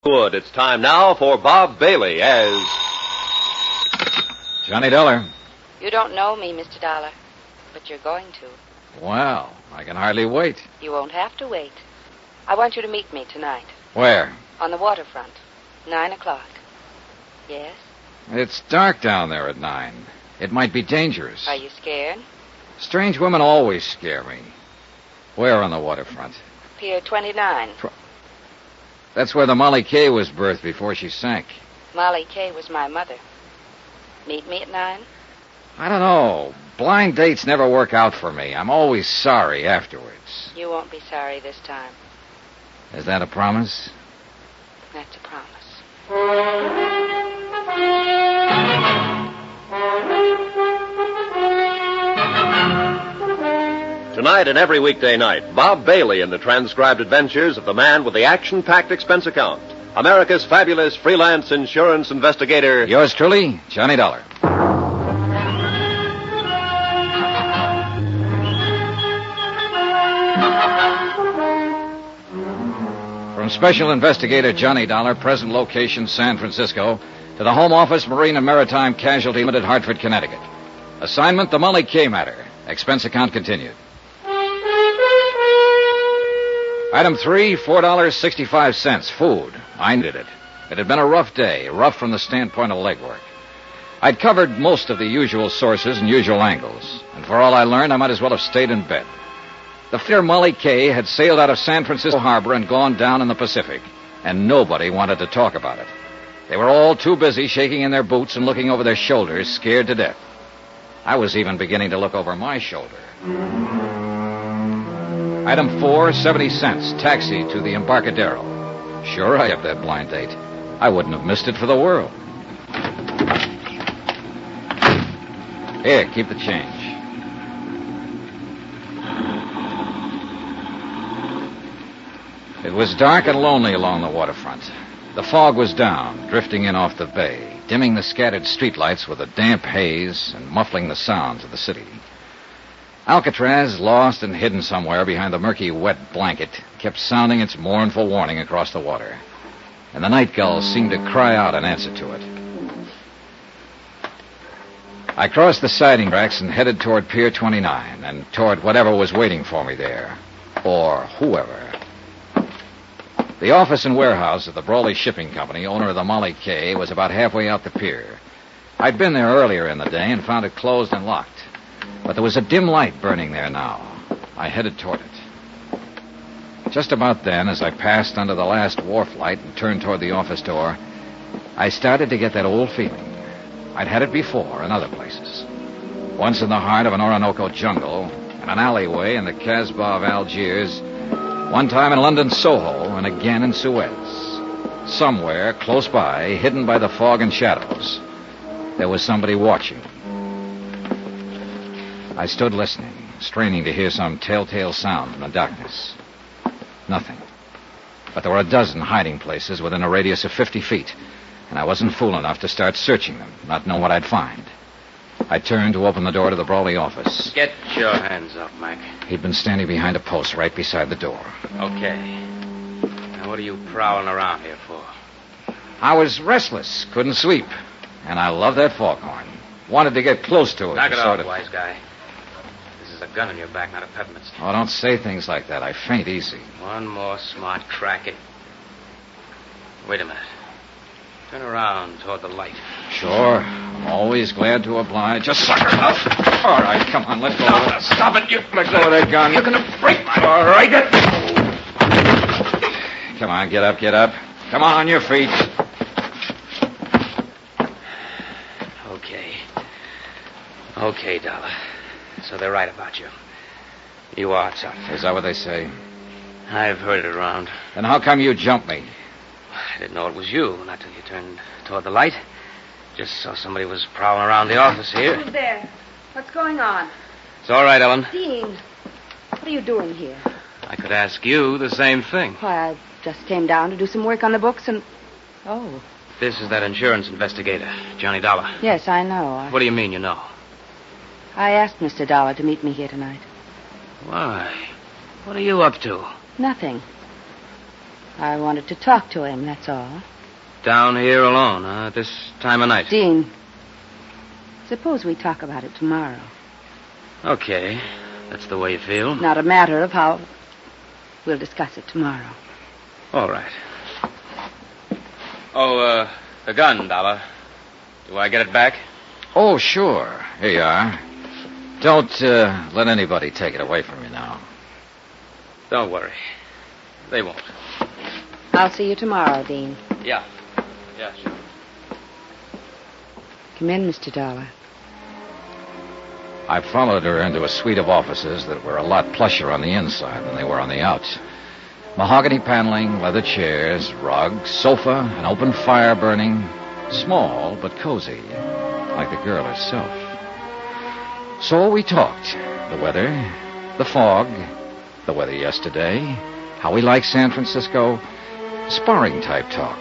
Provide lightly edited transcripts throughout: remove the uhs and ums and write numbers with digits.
Wood. It's time now for Bob Bailey as Johnny Dollar. You don't know me, Mr. Dollar, but you're going to. Well, I can hardly wait. You won't have to wait. I want you to meet me tonight. Where? On the waterfront. 9 o'clock. Yes? It's dark down there at 9. It might be dangerous. Are you scared? Strange women always scare me. Where on the waterfront? Pier 29. That's where the Molly Kay was birthed before she sank. Molly Kay was my mother. Meet me at 9? I don't know. Blind dates never work out for me. I'm always sorry afterwards. You won't be sorry this time. Is that a promise? That's a promise. Tonight and every weekday night, Bob Bailey in the transcribed adventures of the man with the action-packed expense account. America's fabulous freelance insurance investigator. Yours truly, Johnny Dollar. From Special Investigator Johnny Dollar, present location San Francisco, to the Home Office, Marine and Maritime Casualty Limited, Hartford, Connecticut. Assignment, the Molly Kay matter. Expense account continued. Item 3, $4.65. Food. I needed it. It had been a rough day, rough from the standpoint of legwork. I'd covered most of the usual sources and usual angles, and for all I learned, I might as well have stayed in bed. The freighter Molly Kay had sailed out of San Francisco Harbor and gone down in the Pacific, and nobody wanted to talk about it. They were all too busy shaking in their boots and looking over their shoulders, scared to death. I was even beginning to look over my shoulder. Item 4, 70 cents. Taxi to the Embarcadero. Sure, I have that blind date. I wouldn't have missed it for the world. Here, keep the change. It was dark and lonely along the waterfront. The fog was down, drifting in off the bay, dimming the scattered streetlights with a damp haze and muffling the sounds of the city. Alcatraz, lost and hidden somewhere behind the murky, wet blanket, kept sounding its mournful warning across the water. And the night gulls seemed to cry out in answer to it. I crossed the siding racks and headed toward Pier 29 and toward whatever was waiting for me there. Or whoever. The office and warehouse of the Brawley Shipping Company, owner of the Molly Kay, was about halfway out the pier. I'd been there earlier in the day and found it closed and locked. But there was a dim light burning there now. I headed toward it. Just about then, as I passed under the last wharf light and turned toward the office door, I started to get that old feeling. I'd had it before in other places. Once in the heart of an Orinoco jungle, in an alleyway in the Casbah of Algiers, one time in London Soho, and again in Suez. Somewhere, close by, hidden by the fog and shadows, there was somebody watching. I stood listening, straining to hear some telltale sound in the darkness. Nothing. But there were a dozen hiding places within a radius of 50 feet, and I wasn't fool enough to start searching them, not knowing what I'd find. I turned to open the door to the Brawley office. Get your hands up, Mac. He'd been standing behind a post right beside the door. Okay. Now, what are you prowling around here for? I was restless, couldn't sleep, and I loved that foghorn. Wanted to get close to it. Knock it off, wise guy. This is a gun in your back, not a peppermint stick. Oh, don't say things like that. I faint easy. One more smart crack at... Wait a minute. Turn around toward the light. Sure. I'm always glad to oblige. Just sucker up. All right, come on, let go of it. Stop it. You... Let go of that gun. You're going to break my... All right. Come on, get up, get up. Come on your feet. Okay, Dollar. So they're right about you. You are tough. Is that what they say? I've heard it around. Then how come you jumped me? I didn't know it was you, not till you turned toward the light. Just saw somebody was prowling around the office here. Who's there? What's going on? It's all right, Ellen. Dean, what are you doing here? I could ask you the same thing. Why, I just came down to do some work on the books and... Oh. This is that insurance investigator, Johnny Dollar. Yes, I know. What do you mean you know? I asked Mr. Dollar to meet me here tonight. Why? What are you up to? Nothing. I wanted to talk to him, that's all. Down here alone, at this time of night? Dean, suppose we talk about it tomorrow. Okay. That's the way you feel. Not a matter of how. We'll discuss it tomorrow. All right. Oh, the gun, Dollar. Do I get it back? Oh, sure. Here you are. Don't let anybody take it away from you now. Don't worry. They won't. I'll see you tomorrow, Dean. Yeah. Yeah, sure. Come in, Mr. Dollar. I followed her into a suite of offices that were a lot plusher on the inside than they were on the outs. Mahogany paneling, leather chairs, rugs, sofa, an open fire burning. Small, but cozy, like the girl herself. So we talked. The weather, the fog, the weather yesterday, how we like San Francisco, sparring-type talk.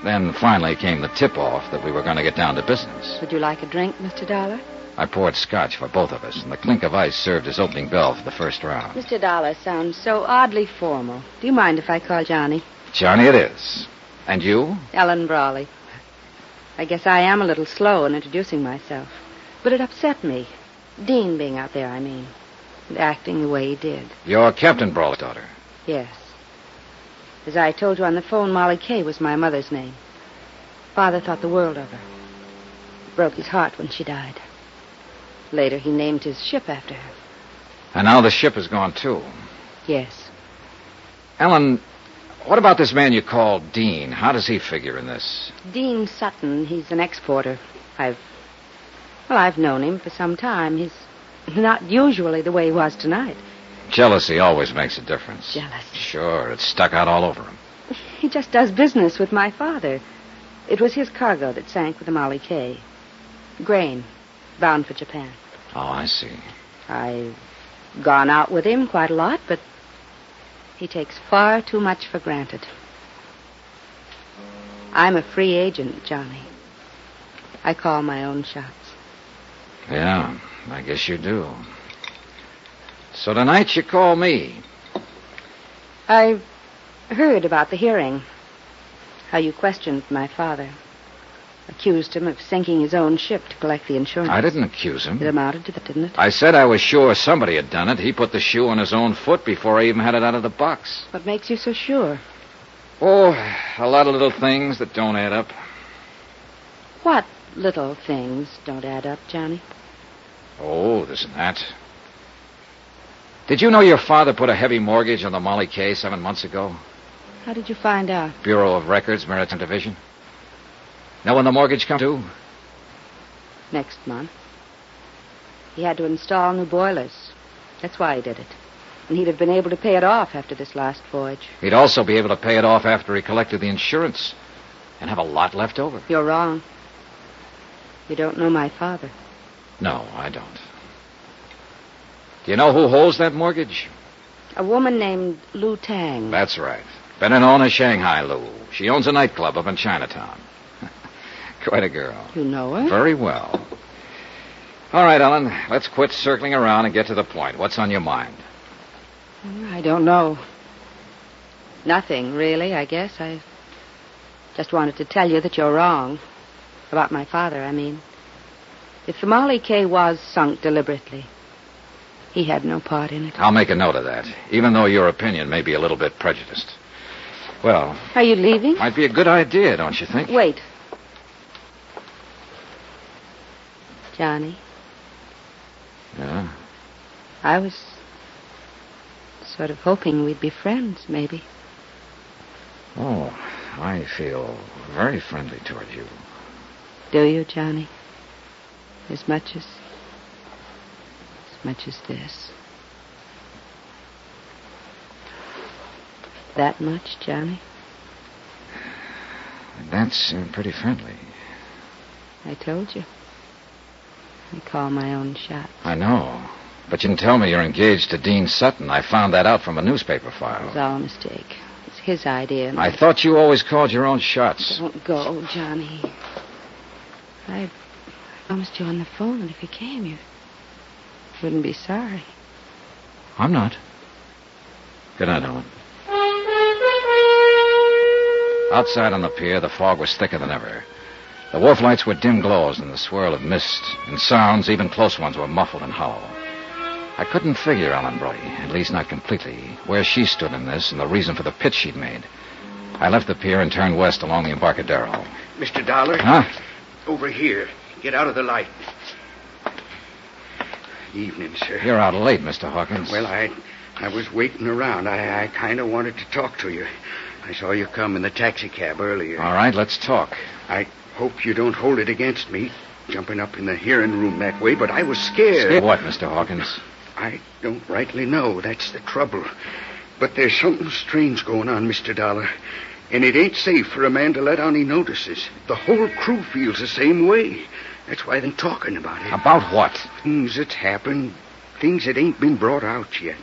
Then finally came the tip-off that we were going to get down to business. Would you like a drink, Mr. Dollar? I poured scotch for both of us, and the clink of ice served as opening bell for the first round. Mr. Dollar sounds so oddly formal. Do you mind if I call Johnny? Johnny it is. And you? Ellen Brawley. I guess I am a little slow in introducing myself. But it upset me. Dean being out there, I mean. And acting the way he did. You're Captain Brawley's daughter. Yes. As I told you on the phone, Molly Kay was my mother's name. Father thought the world of her. It broke his heart when she died. Later, he named his ship after her. And now the ship is gone, too. Yes. Ellen, what about this man you call Dean? How does he figure in this? Dean Sutton, he's an exporter. I've known him for some time. He's not usually the way he was tonight. Jealousy always makes a difference. Jealousy. Sure, it's stuck out all over him. He just does business with my father. It was his cargo that sank with the Molly Kay. Grain, bound for Japan. Oh, I see. I've gone out with him quite a lot, but he takes far too much for granted. I'm a free agent, Johnny. I call my own shots. Yeah, I guess you do. So tonight you call me. I heard about the hearing. How you questioned my father. Accused him of sinking his own ship to collect the insurance. I didn't accuse him. It amounted to that, didn't it? I said I was sure somebody had done it. He put the shoe on his own foot before I even had it out of the box. What makes you so sure? Oh, a lot of little things that don't add up. What little things don't add up, Johnny? Oh, this and that. Did you know your father put a heavy mortgage on the Molly Kay 7 months ago? How did you find out? Bureau of Records, Maritime Division. Know when the mortgage comes due? Next month. He had to install new boilers. That's why he did it. And he'd have been able to pay it off after this last voyage. He'd also be able to pay it off after he collected the insurance and have a lot left over. You're wrong. You don't know my father. No, I don't. Do you know who holds that mortgage? A woman named Lu Tang. That's right. Better known as Shanghai Lou. She owns a nightclub up in Chinatown. Quite a girl. You know her? Very well. All right, Ellen, let's quit circling around and get to the point. What's on your mind? I don't know. Nothing, really, I guess. I just wanted to tell you that you're wrong. About my father, I mean. If the Molly Kay was sunk deliberately, he had no part in it. I'll make a note of that, even though your opinion may be a little bit prejudiced. Well... Are you leaving? Might be a good idea, don't you think? Wait. Johnny? Yeah? I was sort of hoping we'd be friends, maybe. Oh, I feel very friendly toward you. Do you, Johnny? As much as this? That much, Johnny? That's pretty friendly. I told you. I call my own shots. I know. But you didn't tell me you're engaged to Dean Sutton. I found that out from a newspaper file. It was all a mistake. It's his idea. I thought you always called your own shots. Don't go, Johnny. I promised you on the phone that if you came, you wouldn't be sorry. I'm not. Good night, Ellen. Outside on the pier, the fog was thicker than ever. The wharf lights were dim glows in the swirl of mist, and sounds, even close ones, were muffled and hollow. I couldn't figure Ellen Brody, at least not completely, where she stood in this and the reason for the pitch she'd made. I left the pier and turned west along the Embarcadero. Mr. Dollar? Huh? Over here. Get out of the light. Evening, sir. You're out late, Mr. Hawkins. Well, I was waiting around. I kind of wanted to talk to you. I saw you come in the taxicab earlier. All right, let's talk. I hope you don't hold it against me, jumping up in the hearing room that way, but I was scared. Scared what, Mr. Hawkins? I don't rightly know. That's the trouble. But there's something strange going on, Mr. Dollar. And it ain't safe for a man to let on he notices. The whole crew feels the same way. That's why they're talking about it. About what? Things that's happened. Things that ain't been brought out yet.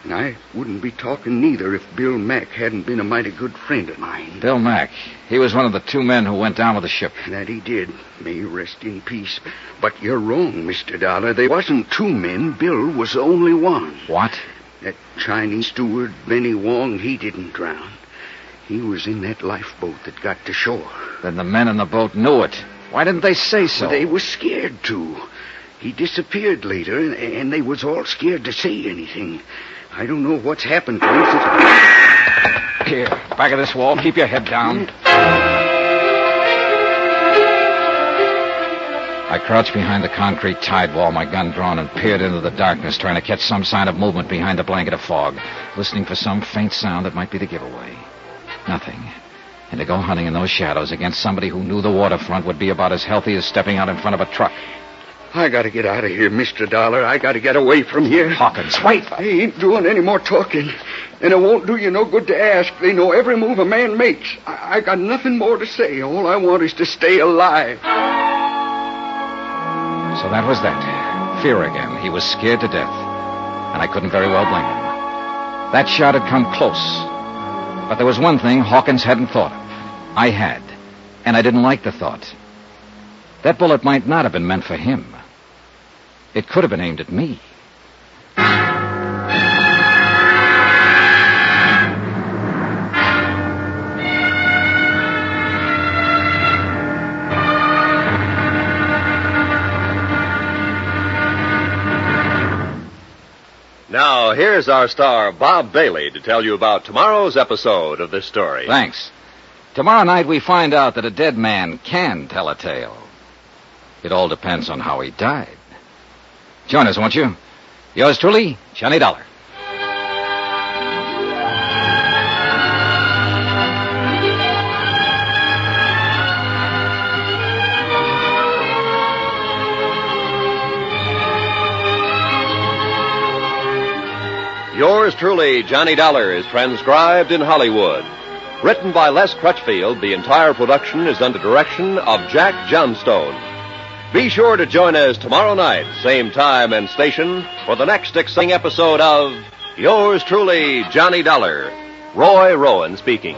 And I wouldn't be talking neither if Bill Mack hadn't been a mighty good friend of mine. Bill Mack. He was one of the 2 men who went down with the ship. That he did. May he rest in peace. But you're wrong, Mr. Dollar. There wasn't 2 men. Bill was the only one. What? That Chinese steward, Benny Wong, he didn't drown. He was in that lifeboat that got to shore. Then the men in the boat knew it. Why didn't they say so? Well, they were scared to. He disappeared later, and they was all scared to say anything. I don't know what's happened to him since... Here, back of this wall. Keep your head down. I crouched behind the concrete tide wall, my gun drawn, and peered into the darkness, trying to catch some sign of movement behind the blanket of fog, listening for some faint sound that might be the giveaway. Nothing. And to go hunting in those shadows against somebody who knew the waterfront would be about as healthy as stepping out in front of a truck. I gotta get out of here, Mr. Dollar. I gotta get away from here. Hawkins, wait! I ain't doing any more talking. And it won't do you no good to ask. They know every move a man makes. I got nothing more to say. All I want is to stay alive. So that was that. Fear again. He was scared to death. And I couldn't very well blame him. That shot had come close. But there was one thing Hawkins hadn't thought of. I had. And I didn't like the thought. That bullet might not have been meant for him. It could have been aimed at me. Now, here's our star, Bob Bailey, to tell you about tomorrow's episode of this story. Thanks. Tomorrow night we find out that a dead man can tell a tale. It all depends on how he died. Join us, won't you? Yours truly, Johnny Dollar. Yours truly, Johnny Dollar, is transcribed in Hollywood. Written by Les Crutchfield, the entire production is under direction of Jack Johnstone. Be sure to join us tomorrow night, same time and station, for the next exciting episode of Yours truly, Johnny Dollar. Roy Rowan speaking.